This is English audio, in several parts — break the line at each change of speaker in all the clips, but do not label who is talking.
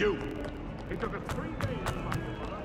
you? It took us 3 days to find you, brother.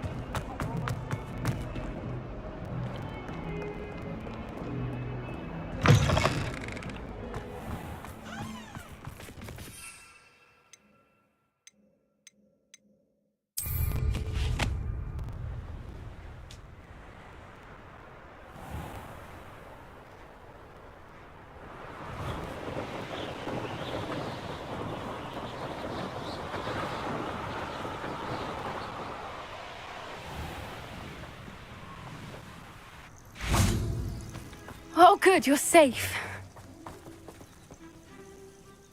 Oh, good, you're safe.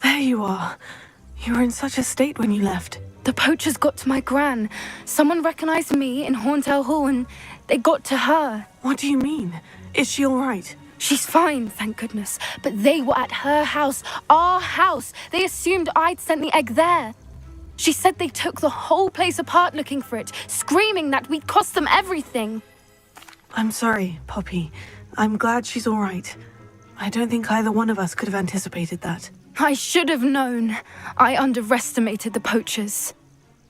There you are. You were in such a state when you left.
The poachers got to my gran. Someone recognized me in Horntail Hall and they got to her.
What do you mean? Is she all right?
She's fine, thank goodness. But they were at her house, our house. They assumed I'd sent the egg there. She said they took the whole place apart looking for it, screaming that we'd cost them everything.
I'm sorry, Poppy. I'm glad she's all right. I don't think either one of us could have anticipated that.
I should have known. I underestimated the poachers.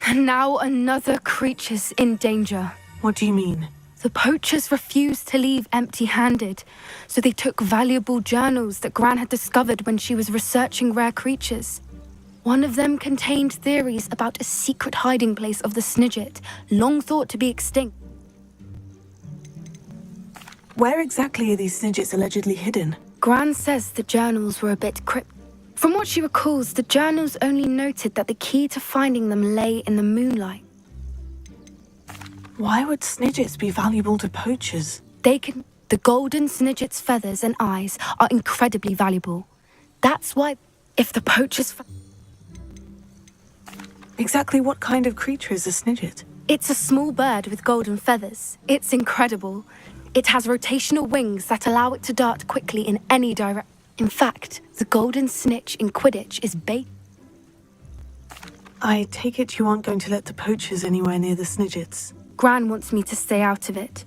And now another creature's in danger.
What do you mean?
The poachers refused to leave empty-handed, so they took valuable journals that Gran had discovered when she was researching rare creatures. One of them contained theories about a secret hiding place of the Snidget, long thought to be extinct.
Where exactly are these Snidgets allegedly hidden?
Gran says the journals were a bit cryptic. From what she recalls, the journals only noted that the key to finding them lay in the moonlight.
Why would Snidgets be valuable to poachers?
The golden Snidget's feathers and eyes are incredibly valuable. That's why, if the poachers...
Exactly what kind of creature is a Snidget?
It's a small bird with golden feathers. It's incredible. It has rotational wings that allow it to dart quickly in any direction. In fact, the golden snitch in Quidditch is bait.
I take it you aren't going to let the poachers anywhere near the Snidgets.
Gran wants me to stay out of it,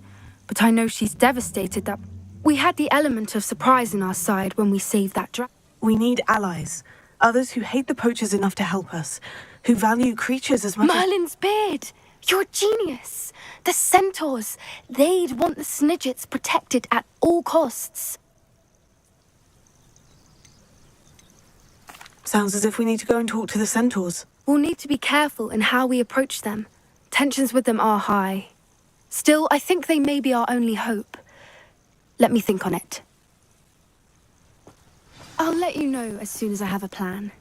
but I know she's devastated that we had the element of surprise on our side when we saved that dragon.
We need allies. Others who hate the poachers enough to help us, who value creatures as much
Merlin's beard! You're a genius! The centaurs! They'd want the Snidgets protected at all costs.
Sounds as if we need to go and talk to the centaurs.
We'll need to be careful in how we approach them. Tensions with them are high. Still, I think they may be our only hope. Let me think on it. I'll let you know as soon as I have a plan.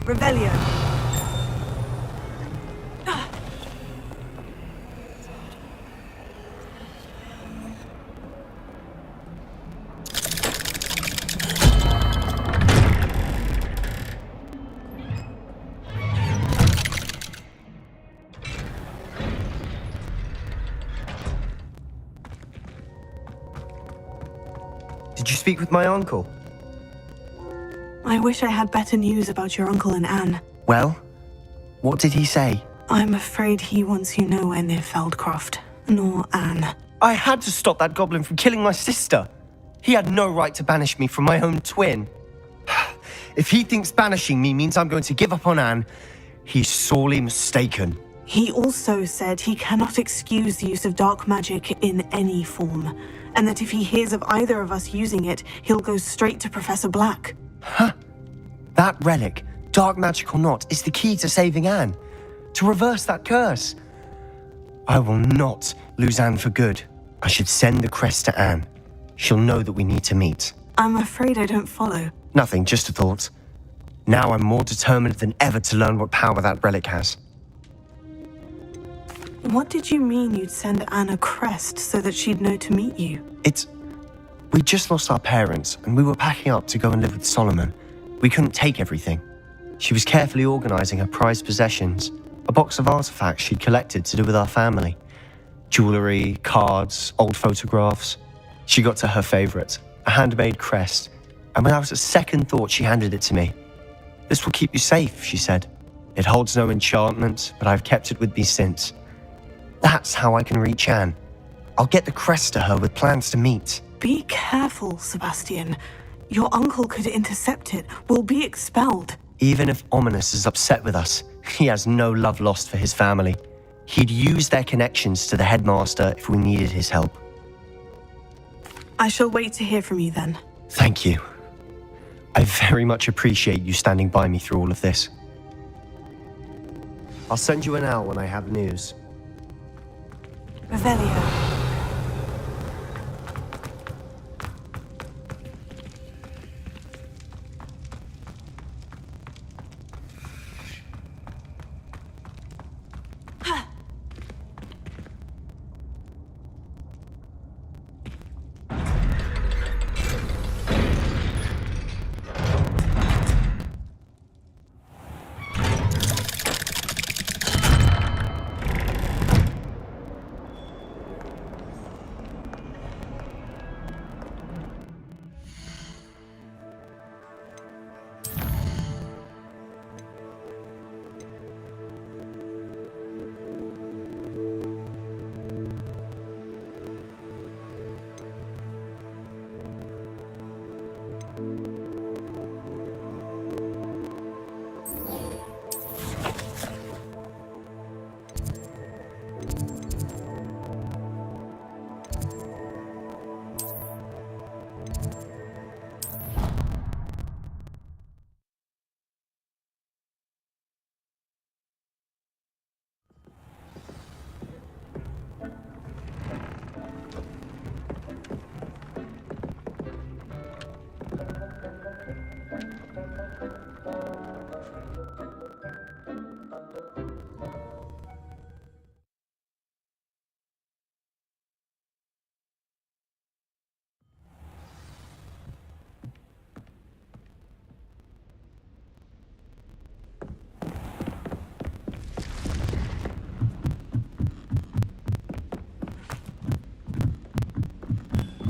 Rebellion.
Did you speak with my uncle?
I wish I had better news about your uncle and Anne.
Well, what did he say?
I'm afraid he wants you nowhere near Feldcroft, nor Anne.
I had to stop that goblin from killing my sister. He had no right to banish me from my own twin. If he thinks banishing me means I'm going to give up on Anne, he's sorely mistaken.
He also said he cannot excuse the use of dark magic in any form, and that if he hears of either of us using it, he'll go straight to Professor Black.
Huh? That relic? dark magic or not, is the key to saving Anne. To reverse that curse. I will not lose Anne for good. I should send the crest to Anne. She'll know that we need to meet.
I'm afraid I don't follow.
Nothing, just a thought. Now I'm more determined than ever to learn what power that relic has.
What did you mean you'd send Anne a crest so that she'd know to meet you?
We just lost our parents, and we were packing up to go and live with Solomon. We couldn't take everything. She was carefully organizing her prized possessions, a box of artifacts she'd collected to do with our family. Jewelry, cards, old photographs. She got to her favorite, a handmade crest, and without a second thought she handed it to me. This will keep you safe, she said. It holds no enchantment, but I've kept it with me since. That's how I can reach Anne. I'll get the crest to her with plans to meet.
Be careful, Sebastian. Your uncle could intercept it. We'll be expelled.
Even if Ominous is upset with us, he has no love lost for his family. He'd use their connections to the headmaster if we needed his help.
I shall wait to hear from you then.
Thank you. I very much appreciate you standing by me through all of this. I'll send you an owl when I have news.
Revelio.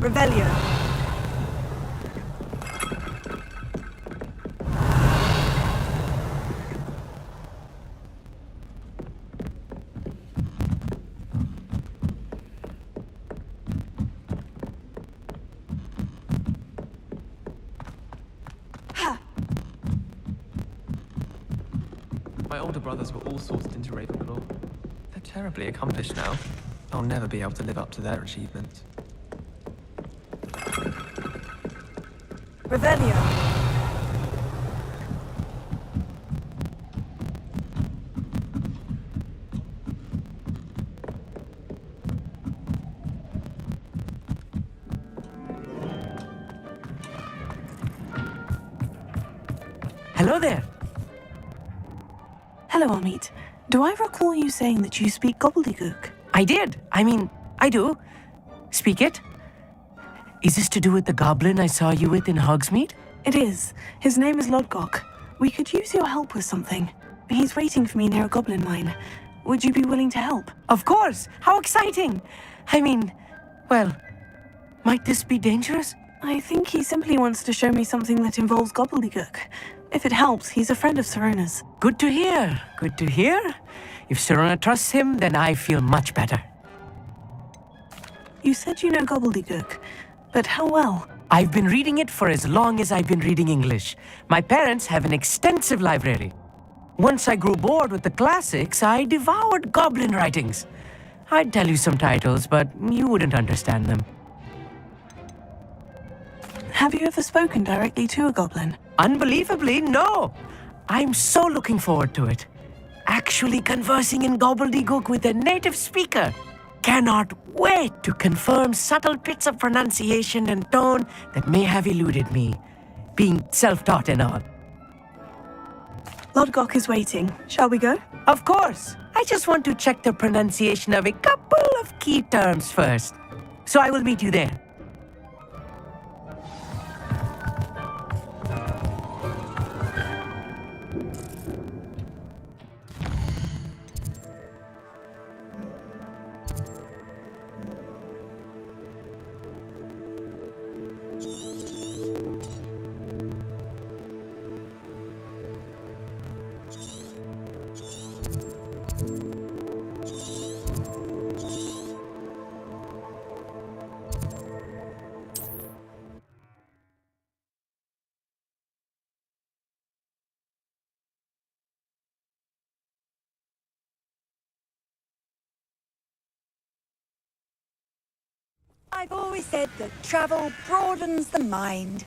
Revelio.
My older brothers were all sorted into Ravenclaw. They're terribly accomplished now. I'll never be able to live up to their achievements.
Revelio.
Hello there.
Hello, Amit. Do I recall you saying that you speak gobbledygook?
I did. I do. Speak it. Is this to do with the goblin I saw you with in Hogsmeade?
It is. His name is Lodgok. We could use your help with something. He's waiting for me near a goblin mine. Would you be willing to help?
Of course. How exciting. Well, might this be dangerous?
I think he simply wants to show me something that involves gobbledygook. If it helps, he's a friend of Serona's.
Good to hear. Good to hear. If Serona trusts him, then I feel much better.
You said you know gobbledygook, but how well?
I've been reading it for as long as I've been reading English. My parents have an extensive library. Once I grew bored with the classics, I devoured goblin writings. I'd tell you some titles, but you wouldn't understand them.
Have you ever spoken directly to a goblin?
Unbelievably, no. I'm so looking forward to it. Actually conversing in gobbledygook with a native speaker. Cannot wait to confirm subtle bits of pronunciation and tone that may have eluded me, being self-taught and all.
Lodgok is waiting. Shall we go?
Of course. I just want to check the pronunciation of a couple of key terms first. So I will meet you there.
I've always said that travel broadens the mind.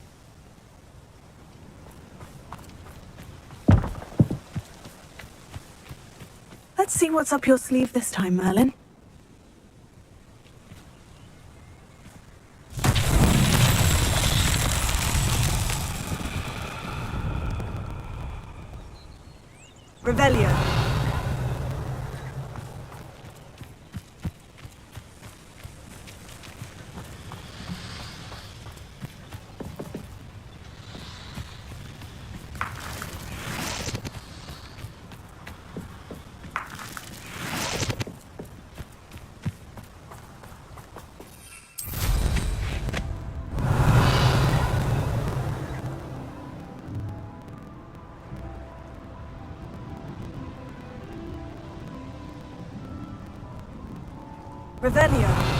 Let's see what's up your sleeve this time, Merlin. Revelio. Revelio.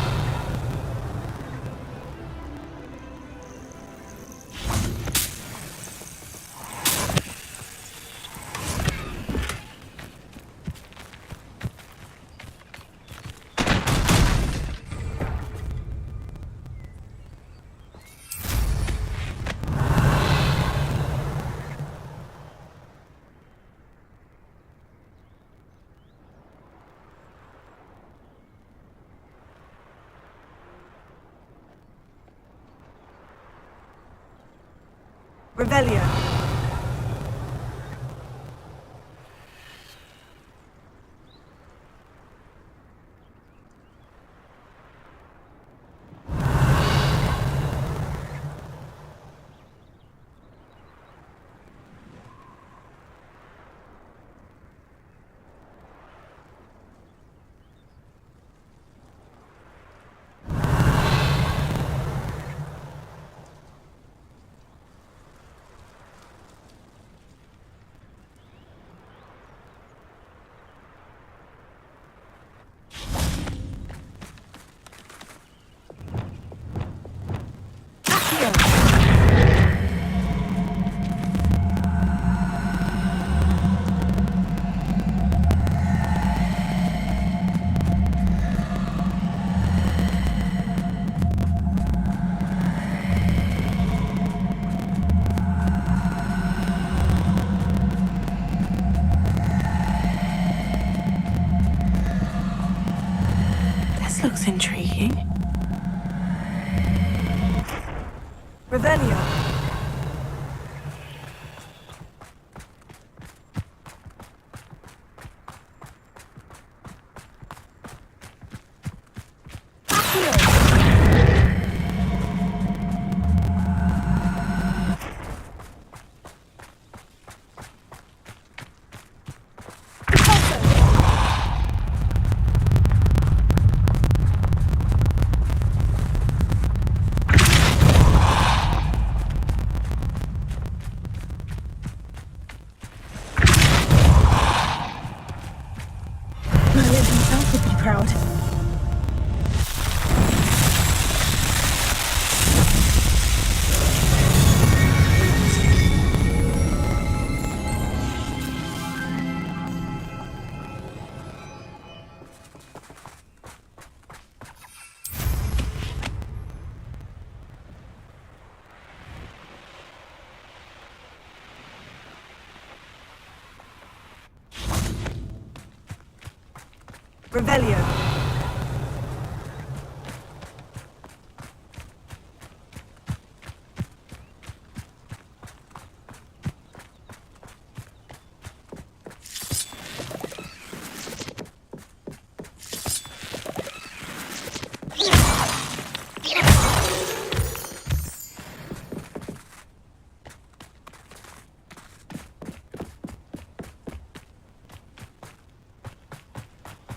Revelio. This looks intriguing. Revelio.
Revelio.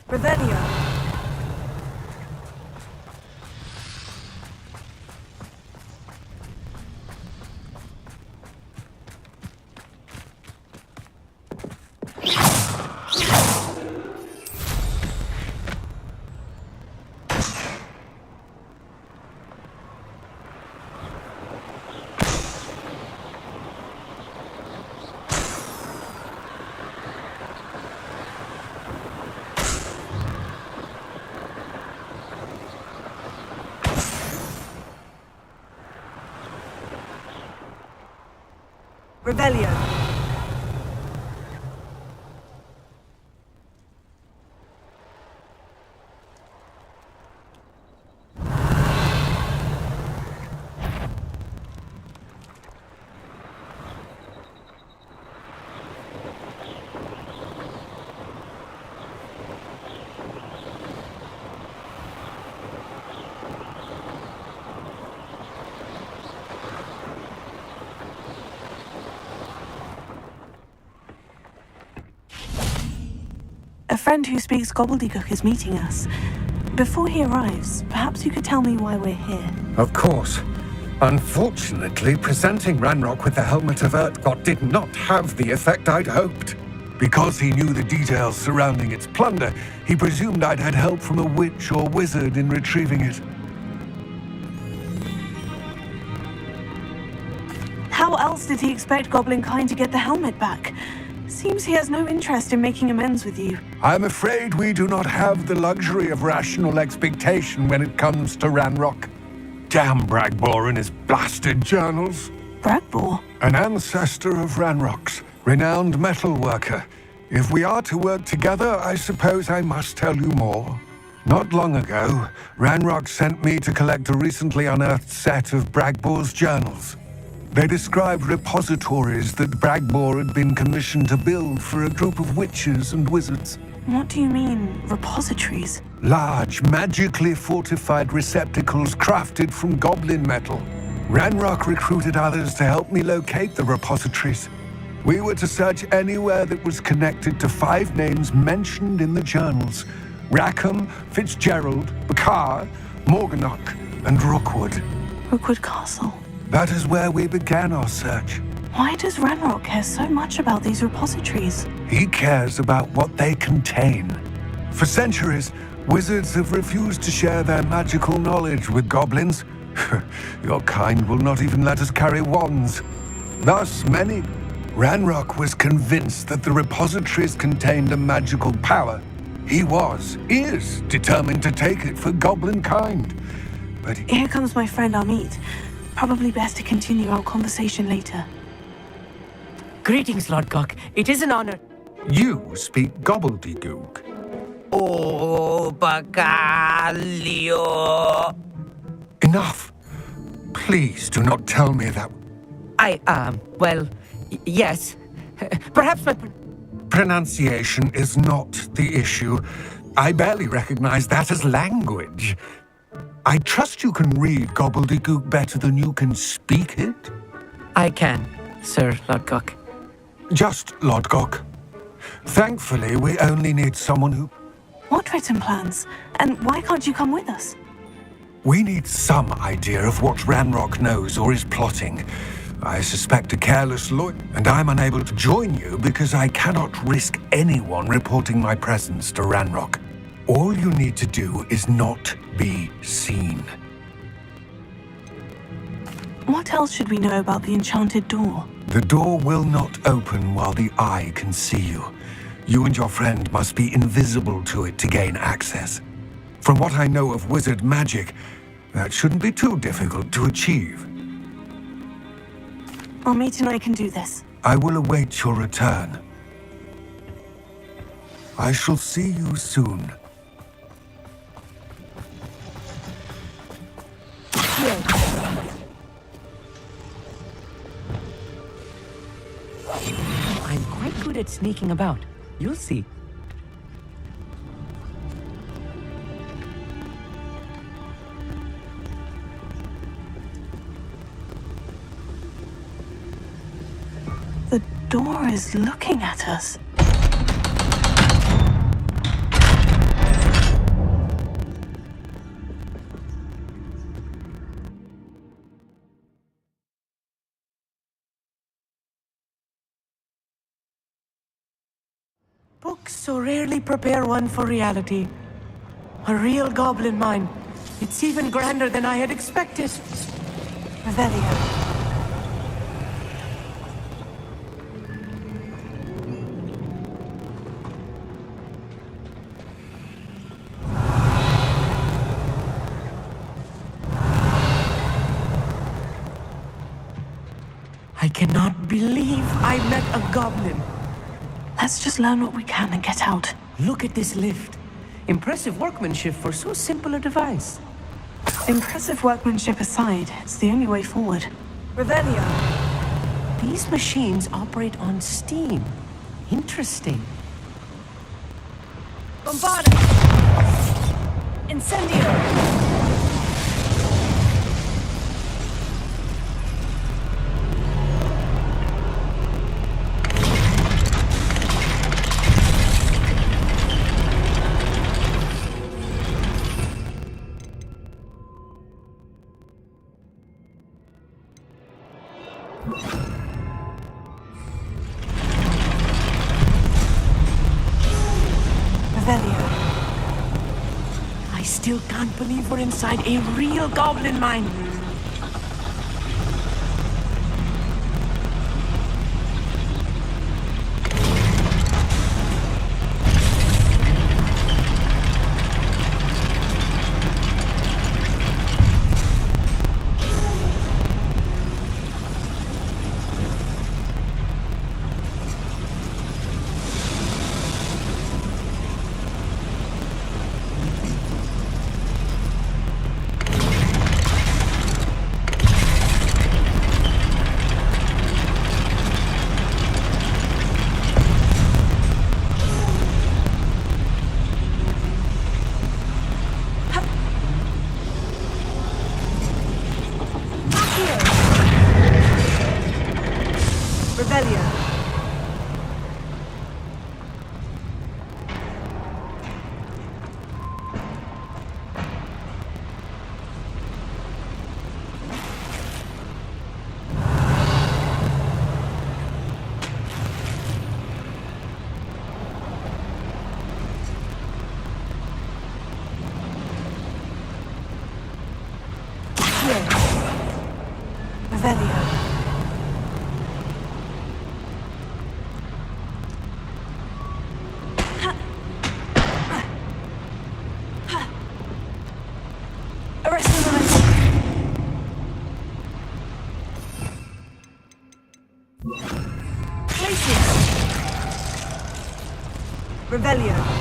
Revelio. Revelio.
A friend who speaks gobbledygook is meeting us. Before he arrives, perhaps you could tell me why we're here.
Of course. Unfortunately, presenting Ranrock with the helmet of Urtkot did not have the effect I'd hoped. Because he knew the details surrounding its plunder, he presumed I'd had help from a witch or wizard in retrieving it.
How else did he expect Goblinkind to get the helmet back? Seems he has no interest in making amends with you.
I'm afraid we do not have the luxury of rational expectation when it comes to Ranrock. Damn Bragbor and his blasted journals.
Bragbor?
An ancestor of Ranrock's, renowned metal worker. If we are to work together, I suppose I must tell you more. Not long ago, Ranrock sent me to collect a recently unearthed set of Bragbor's journals. They described repositories that Bragbor had been commissioned to build for a group of witches and wizards.
What do you mean, repositories?
Large, magically fortified receptacles crafted from goblin metal. Ranrock recruited others to help me locate the repositories. We were to search anywhere that was connected to 5 names mentioned in the journals: Rackham, Fitzgerald, Bakar, Morganach, and Rookwood.
Rookwood Castle.
That is where we began our search.
Why does Ranrock care so much about these repositories?
He cares about what they contain. For centuries, wizards have refused to share their magical knowledge with goblins. Your kind will not even let us carry wands. Thus, Ranrock was convinced that the repositories contained a magical power. He is determined to take it for Goblinkind. But
Here comes my friend Amit. Probably best to continue our conversation later.
Greetings, Lodgok. It is an honor.
you speak gobbledygook.
Oh, Bacalio.
Enough. Please do not tell me that.
Yes. Perhaps my...
Pronunciation is not the issue. I barely recognize that as language. I trust you can read gobbledygook better than you can speak it?
I can, Sir Lodgok.
Just Lodgok. Thankfully, we only need someone who...
What written plans? And why can't you come with us?
We need some idea of what Ranrock knows or is plotting. I suspect a careless lawyer, and I'm unable to join you because I cannot risk anyone reporting my presence to Ranrock. All you need to do is not be seen.
What else should we know about the enchanted door?
The door will not open while the eye can see you. You and your friend must be invisible to it to gain access. From what I know of wizard magic, that shouldn't be too difficult to achieve.
Amit and I can do this.
I will await your return. I shall see you soon.
I'm quite good at sneaking about. You'll see.
The door is looking at us.
Books so rarely prepare one for reality. A real goblin mine. It's even grander than I had expected.
Revelio.
I cannot believe I met a goblin.
Let's just learn what we can and get out.
Look at this lift. Impressive workmanship for so simple a device.
Impressive workmanship aside, it's the only way forward.
Revelio.
These machines operate on steam. Interesting.
Bombarda. Incendio.
I still can't believe we're inside a real goblin mine.
Revelio.
Revelio.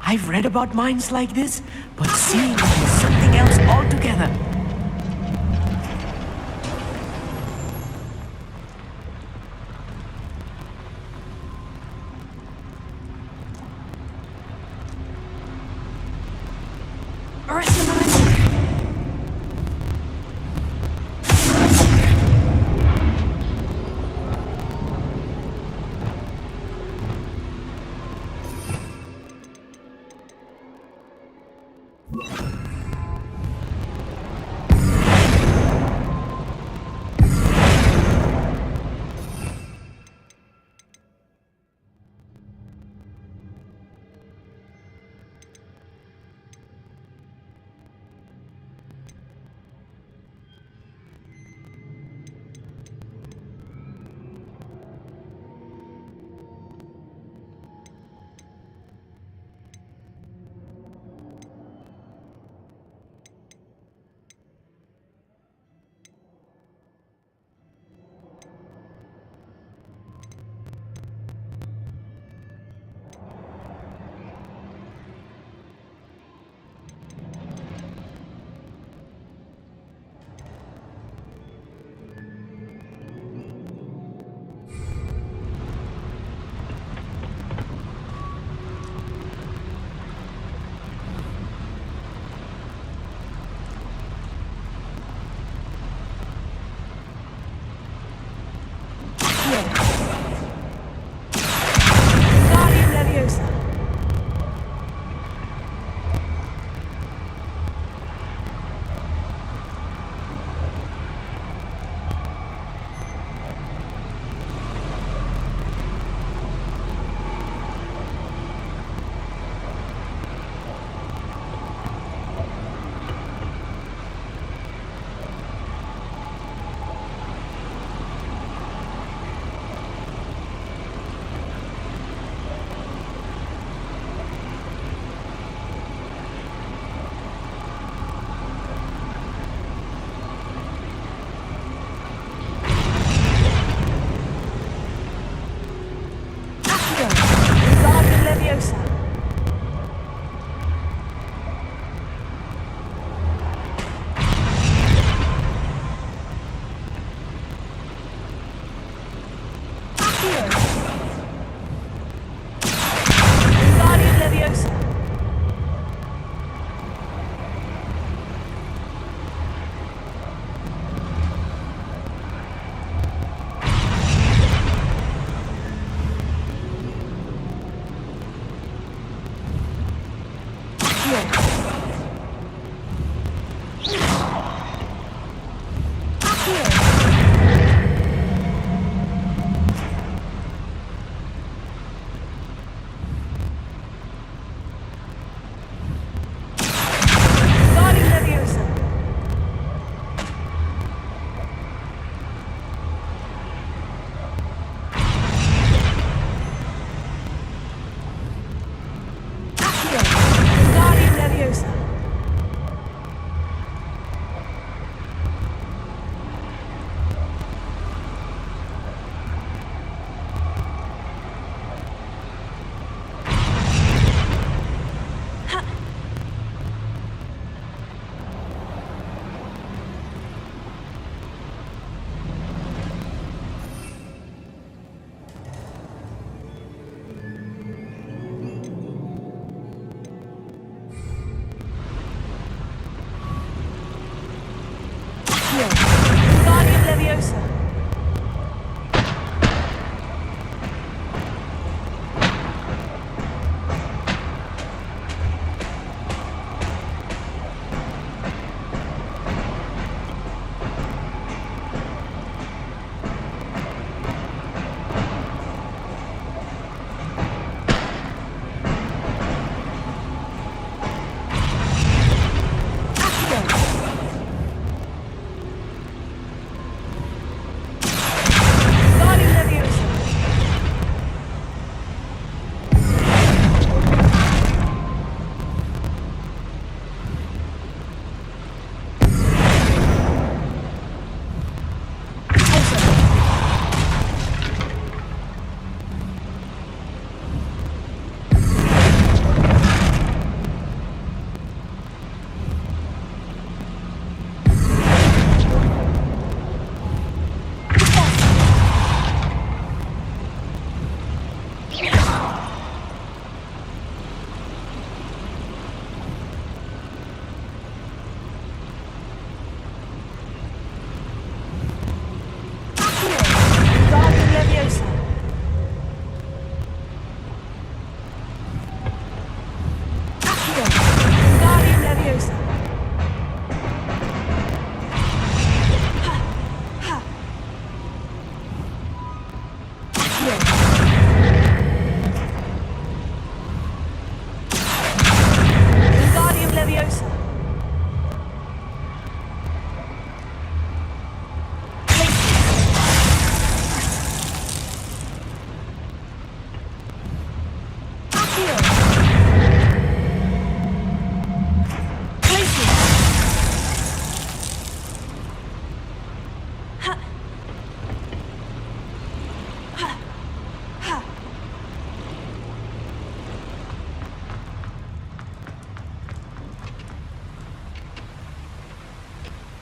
I've read about mines like this, but seeing it is something else altogether.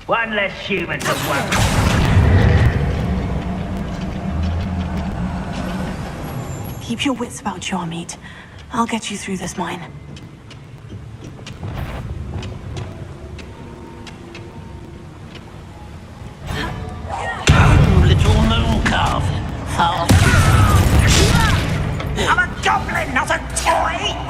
One less human to worry.
Keep your wits about you, Amit. I'll get you through this mine.
Little moon calf. I'm a goblin, not a toy!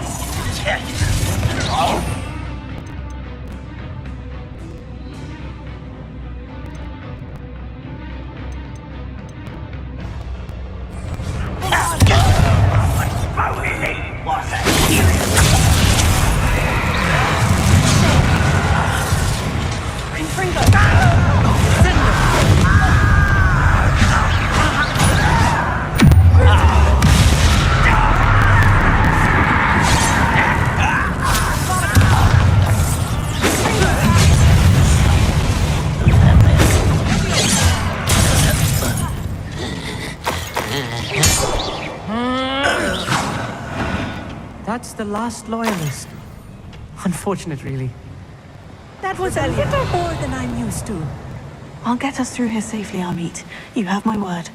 That's the last loyalist. Unfortunate, really. That was a little more than I'm used to.
I'll get us through here safely, Amit. You have my word.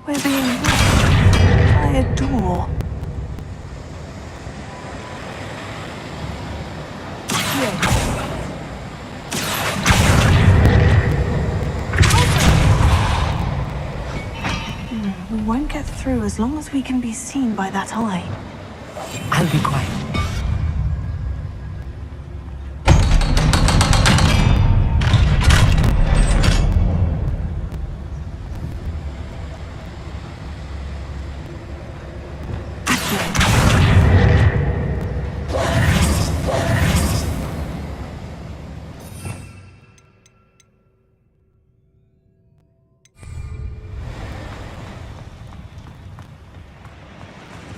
We're being watched by a door. We won't get through as long as we can be seen by that eye.
I'll be quiet.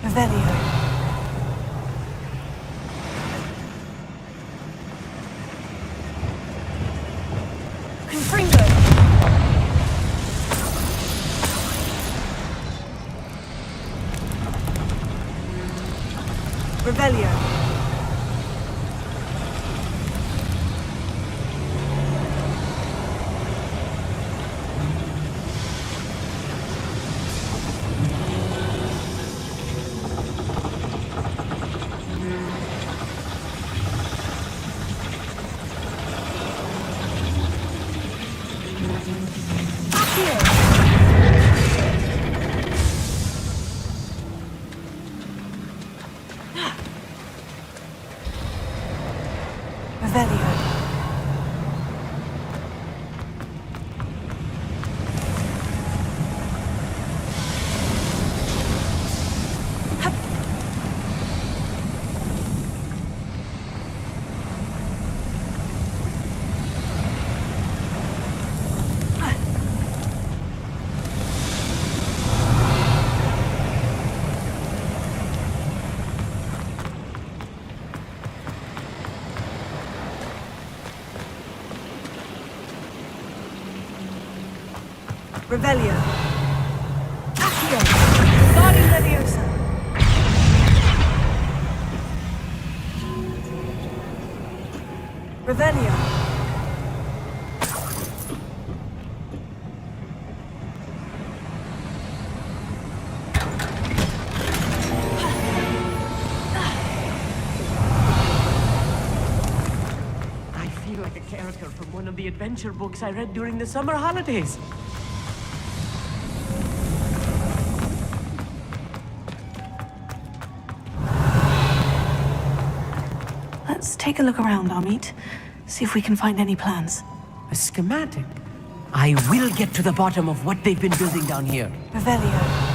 Revelio. Confringo. Revelio. Revelio. Revelio. Accio. Guardian Leviosa. Revelio.
I feel like a character from one of the adventure books I read during the summer holidays.
Let's take a look around, Amit. See if we can find any plans.
A schematic? I will get to the bottom of what they've been building down here.
Revelio.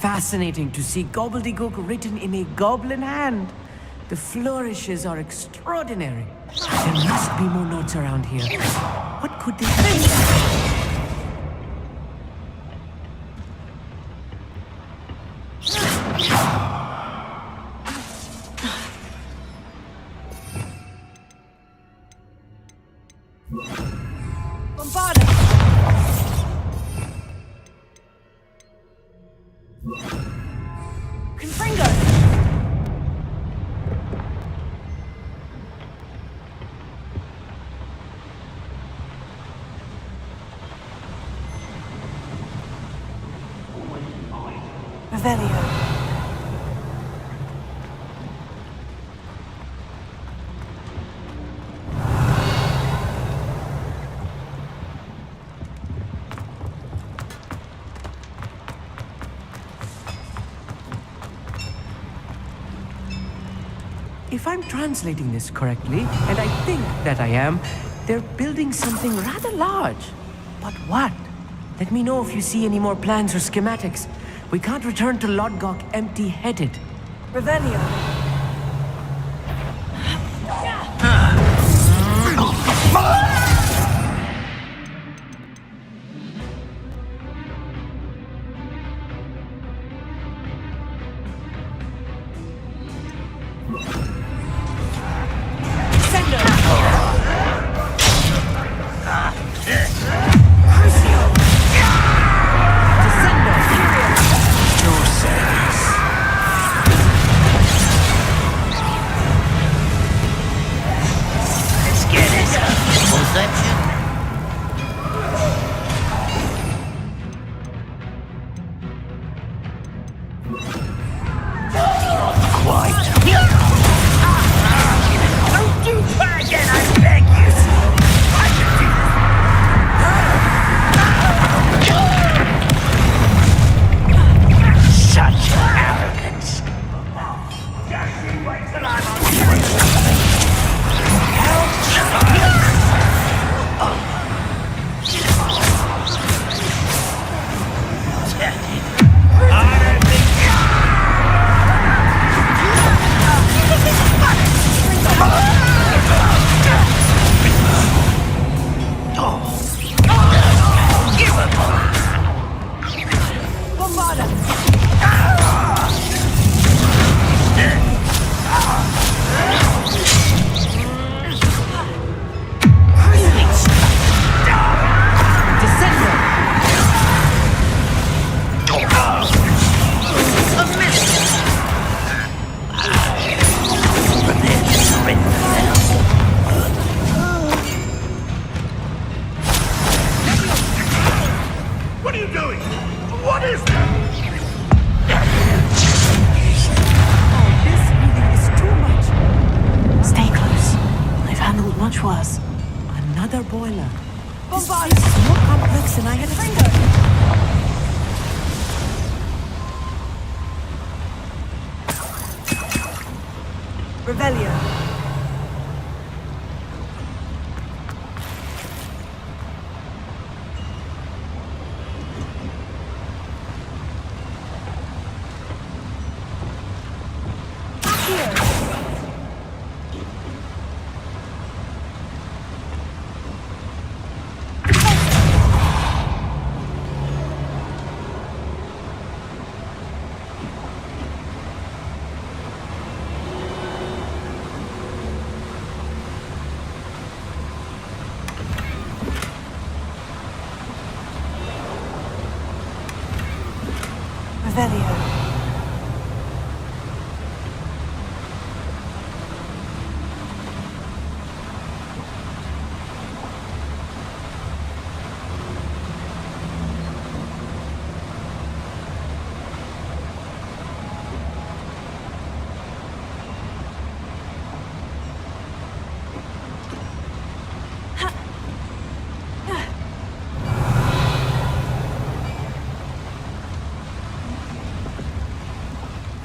fascinating to see gobbledygook written in a goblin hand. The flourishes are extraordinary. There must be more notes around here. What could they be? If I'm translating this correctly, and I think that I am, they're building something rather large. But what? Let me know if you see any more plans or schematics. We can't return to Lodgok empty-headed.
Revelio.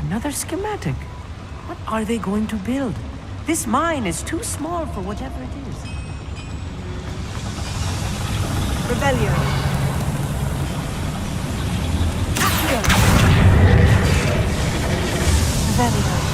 Another schematic. What are they going to build? This mine is too small for whatever it is.
Revelio. Accio. Revelio.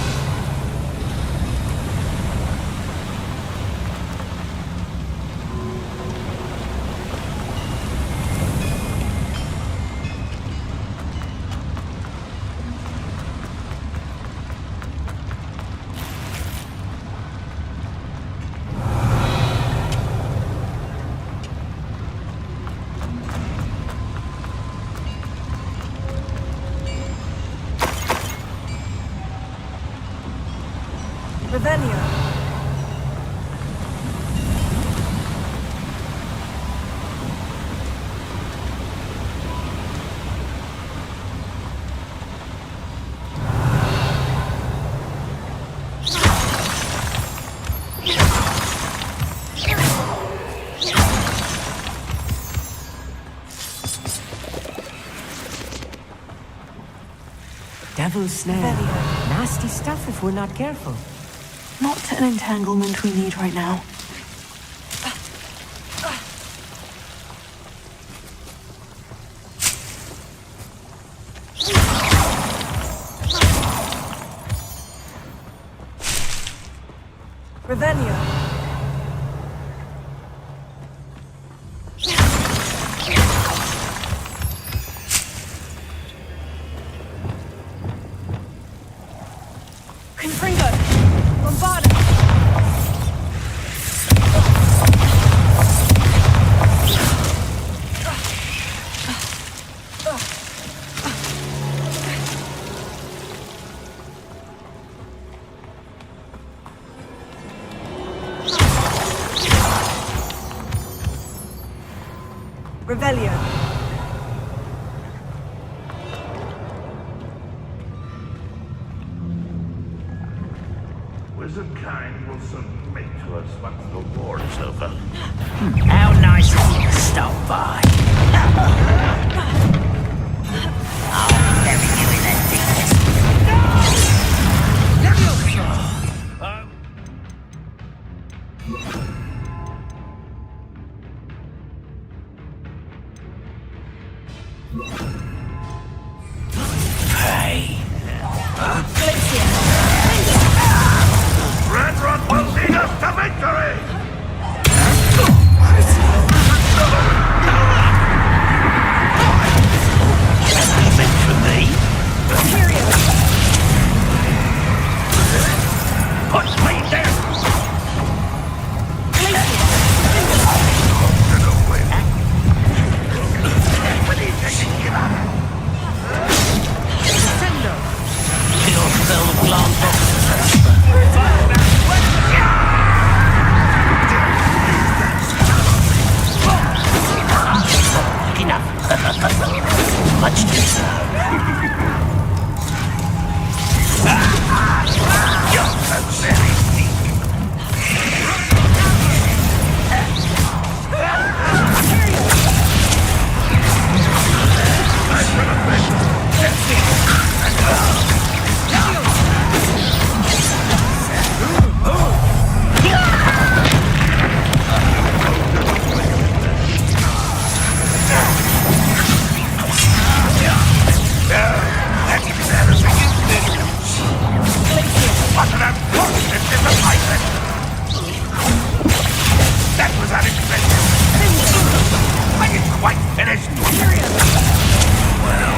Revelio.
Devil's snare. Nasty stuff if we're not careful.
Not an entanglement we need right now. Revelio. Confringo. Bombarda. Revelio.
Wizard kind will submit to us once the war is over. How nice of you to stop by. I'll never give you that dignity. Hey. Red Rock will lead us to victory! That's meant for me. Put me there! What is that? Give up! Enough. Much too slow. You're so very weak. That was unexpected. I didn't quite finish. Well.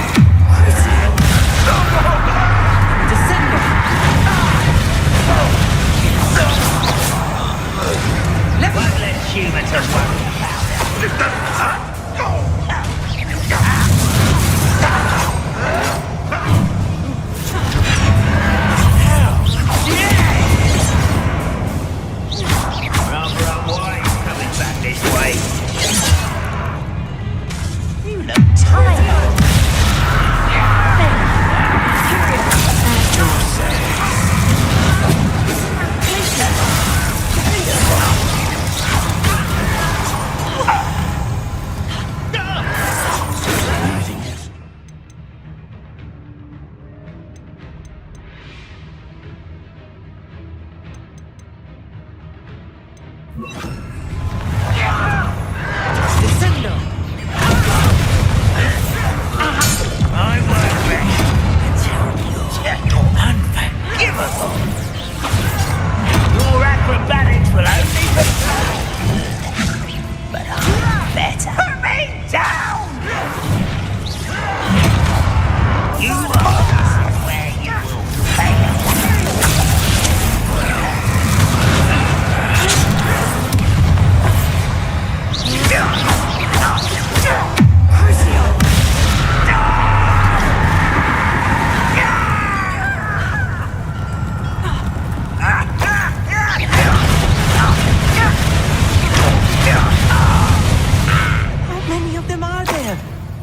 Descendo.
Won't let humans worry about it. Rather unwise coming back this way.
You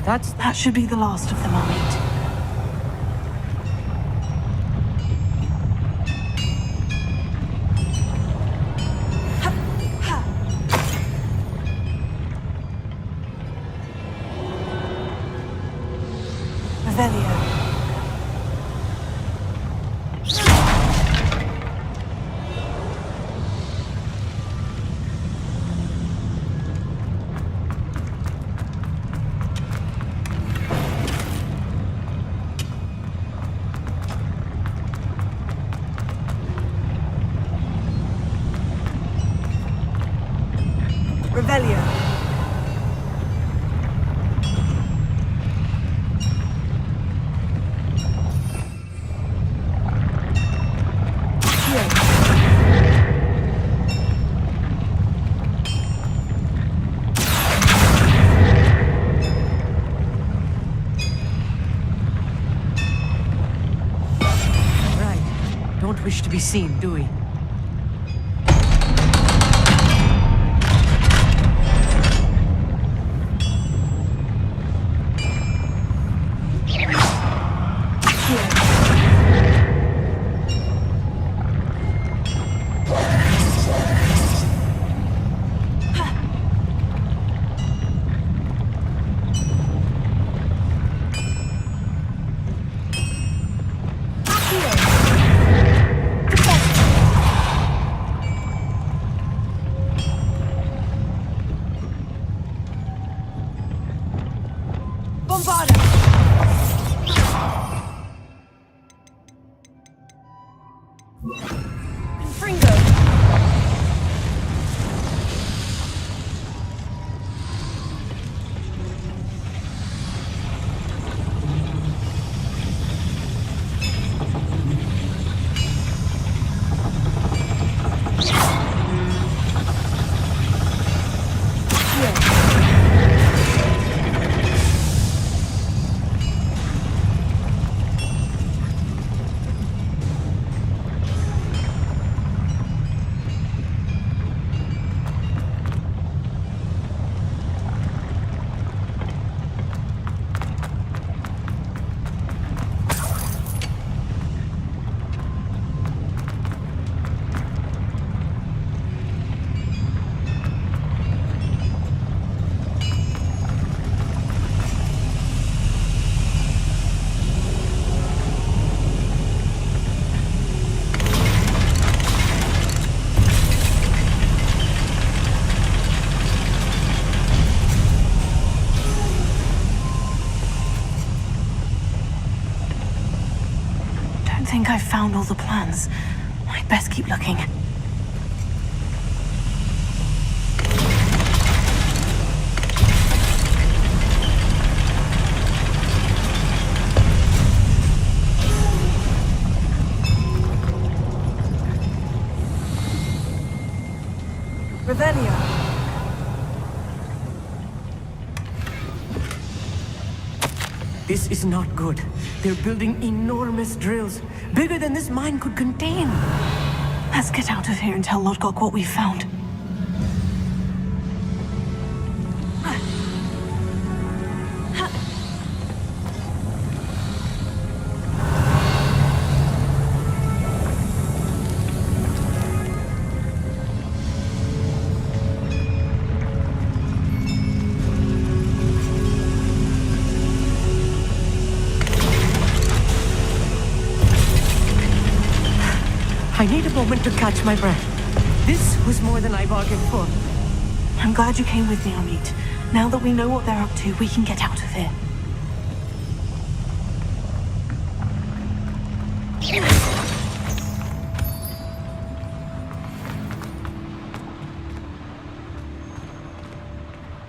That should be the last of them, Amit. Revelio. Revelio.
Right. Don't wish to be seen, do we?
I think I've found all the plans. I'd best keep looking.
Revelio.
This is not good. They're building enormous drills, bigger than this mine could contain.
Let's get out of here and tell Lodgok what we found.
I need a moment to catch my breath. This was more than I bargained for.
I'm glad you came with me, Amit. Now that we know what they're up to, we can get out of here.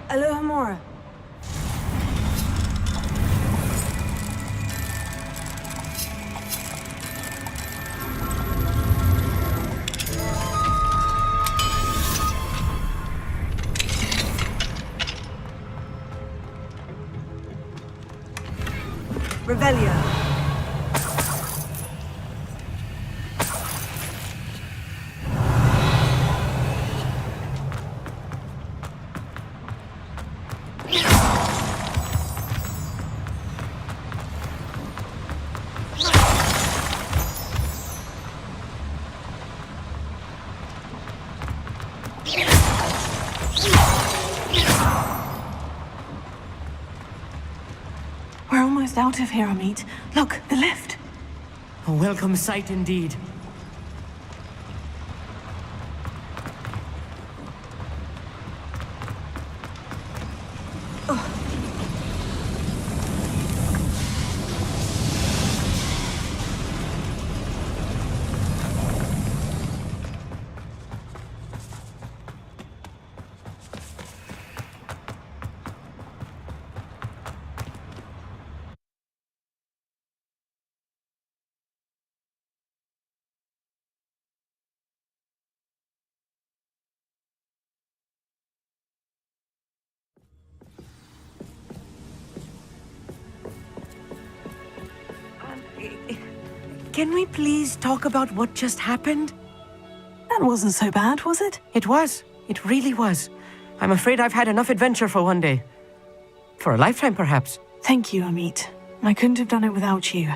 Alohomora. Revelio.
We're almost out of here, Amit. Look, the lift.
A welcome sight indeed. Can we please talk about what just happened?
That wasn't so bad, was it?
It was. It really was. I'm afraid I've had enough adventure for one day. For a lifetime, perhaps.
Thank you, Amit. I couldn't have done it without you.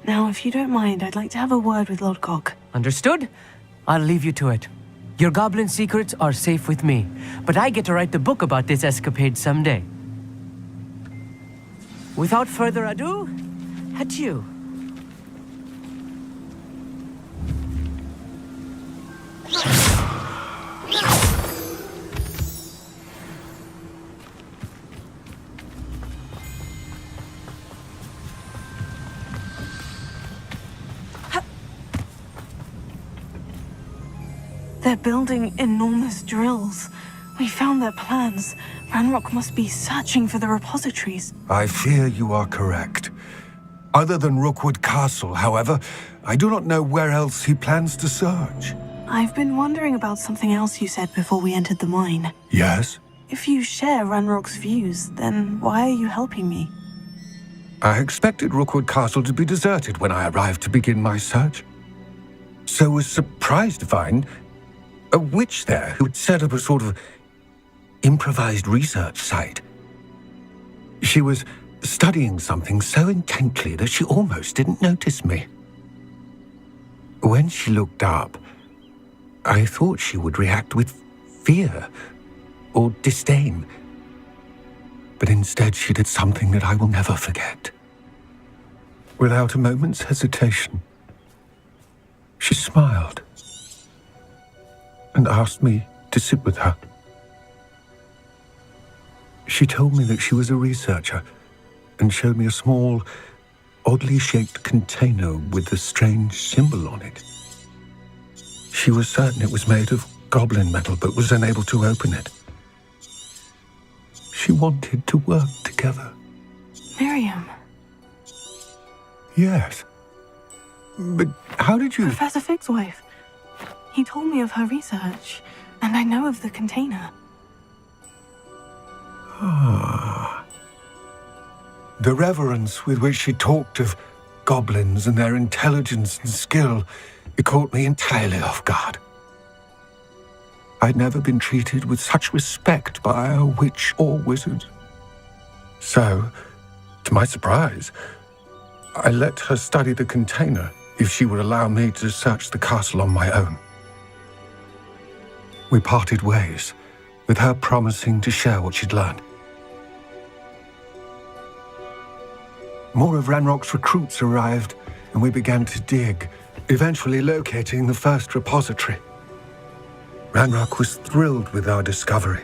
Now, if you don't mind, I'd like to have a word with Lodgok.
Understood? I'll leave you to it. Your goblin secrets are safe with me, but I get to write the book about this escapade someday. Without further ado, adieu.
They're building enormous drills. We found their plans. Ranrock must be searching for the repositories.
I fear you are correct. Other than Rookwood Castle, however, I do not know where else he plans to search.
I've been wondering about something else you said before we entered the mine.
Yes?
If you share Ranrock's views, then why are you helping me?
I expected Rookwood Castle to be deserted when I arrived to begin my search. So was surprised to find a witch there who had set up a sort of improvised research site. She was studying something so intently that she almost didn't notice me. When she looked up, I thought she would react with fear or disdain. But instead she did something that I will never forget. Without a moment's hesitation, she smiled and asked me to sit with her. She told me that she was a researcher and showed me a small, oddly shaped container with a strange symbol on it. She was certain it was made of goblin metal, but was unable to open it. She wanted to work together.
Miriam.
Yes. But how did you...
Professor Fig's wife. He told me of her research, and I know of the container.
Ah. The reverence with which she talked of goblins and their intelligence and skill, it caught me entirely off guard. I'd never been treated with such respect by a witch or wizard. So, to my surprise, I let her study the container if she would allow me to search the castle on my own. We parted ways, with her promising to share what she'd learned. More of Ranrock's recruits arrived, and we began to dig, eventually locating the first repository. Ranrock was thrilled with our discovery,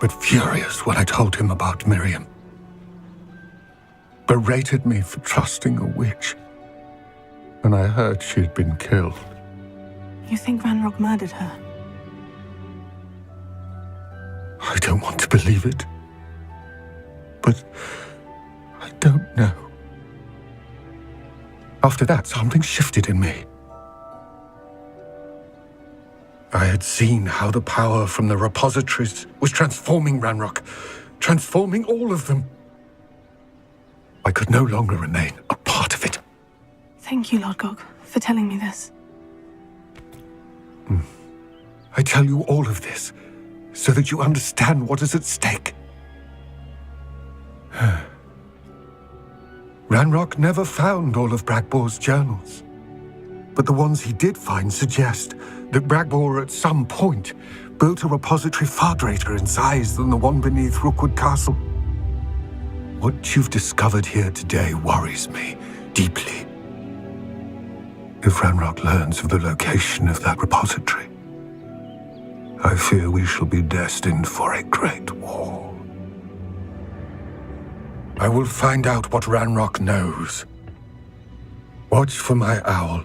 but furious when I told him about Miriam. Berated me for trusting a witch, and I heard she had been killed.
You think Ranrock murdered her?
I don't want to believe it, but I don't know. After that, something shifted in me. I had seen how the power from the repositories was transforming Ranrock, transforming all of them. I could no longer remain a part of it.
Thank you, Lodgok, for telling me this.
I tell you all of this so that you understand what is at stake. Ranrock never found all of Bragbor's journals, but the ones he did find suggest that Bragbor at some point built a repository far greater in size than the one beneath Rookwood Castle. What you've discovered here today worries me deeply. If Ranrock learns of the location of that repository, I fear we shall be destined for a great war. I will find out what Ranrock knows. Watch for my owl.